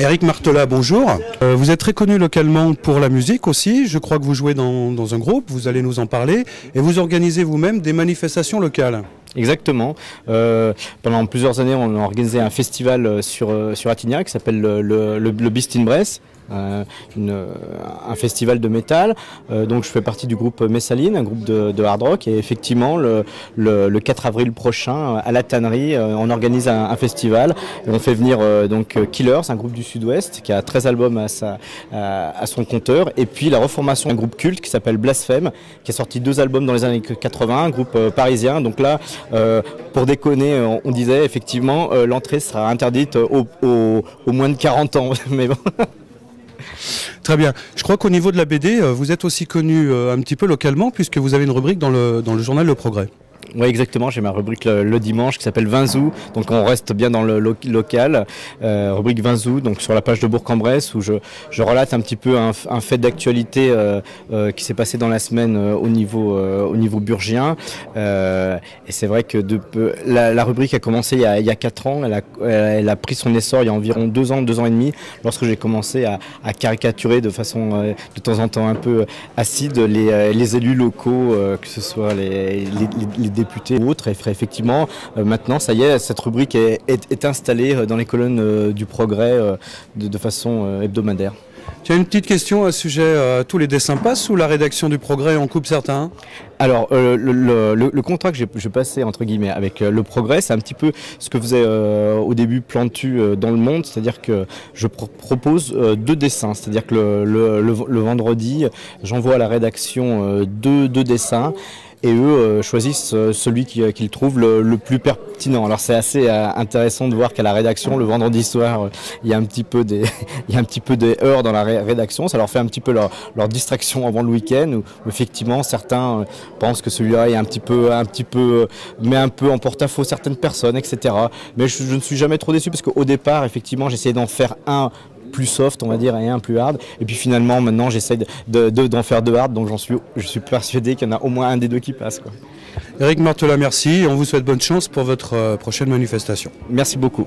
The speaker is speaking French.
Eric Martelat, bonjour. Vous êtes très connu localement pour la musique aussi. Je crois que vous jouez dans un groupe, vous allez nous en parler. Et vous organisez vous-même des manifestations locales. Exactement. Pendant plusieurs années, on a organisé un festival sur Attignac qui s'appelle le Beast in Bresse. Un festival de métal, donc je fais partie du groupe Messaline, un groupe de hard rock, et effectivement le 4 avril prochain à la Tannerie on organise un festival et on fait venir donc Killers, un groupe du sud-ouest qui a 13 albums à son compteur, et puis la reformation d'un groupe culte qui s'appelle Blasphème, qui a sorti 2 albums dans les années 80, un groupe parisien. Donc là pour déconner on disait effectivement l'entrée sera interdite aux moins de 40 ans mais bon. Très bien. Je crois qu'au niveau de la BD, vous êtes aussi connu un petit peu localement puisque vous avez une rubrique dans le journal Le Progrès. Oui, exactement, j'ai ma rubrique le dimanche qui s'appelle Vinzou, donc on reste bien dans le local, rubrique Vinzou, donc sur la page de Bourg-en-Bresse où je relate un petit peu un fait d'actualité qui s'est passé dans la semaine au niveau burgien, et c'est vrai que la rubrique a commencé il y a 4 ans, elle a pris son essor il y a environ 2 ans et demi, lorsque j'ai commencé à caricaturer de façon de temps en temps un peu acide les élus locaux, que ce soit les députés ou autres, et effectivement maintenant ça y est, cette rubrique est installée dans les colonnes du Progrès de façon hebdomadaire. Tu as une petite question à ce sujet, tous les dessins passent ou la rédaction du Progrès en coupe certains? Alors le contrat que j'ai passé entre guillemets avec le Progrès, c'est un petit peu ce que faisait au début Plantu dans Le Monde, c'est-à-dire que je propose 2 dessins, c'est-à-dire que le vendredi j'envoie à la rédaction 2 dessins et eux choisissent celui qu'ils trouvent le plus pertinent. Alors c'est assez intéressant de voir qu'à la rédaction le vendredi soir il y a un petit peu des heures dans la rédaction, ça leur fait un petit peu leur distraction avant le week-end où effectivement certains pensent que celui-là est un petit peu met un peu en porte-à-faux certaines personnes, etc. Mais je ne suis jamais trop déçu parce qu'au départ effectivement j'essayais d'en faire un plus soft on va dire et un plus hard, et puis finalement maintenant j'essaie d'en faire 2 hard, donc je suis persuadé qu'il y en a au moins un des 2 qui passe, quoi. Eric Martelat, merci, on vous souhaite bonne chance pour votre prochaine manifestation. Merci beaucoup.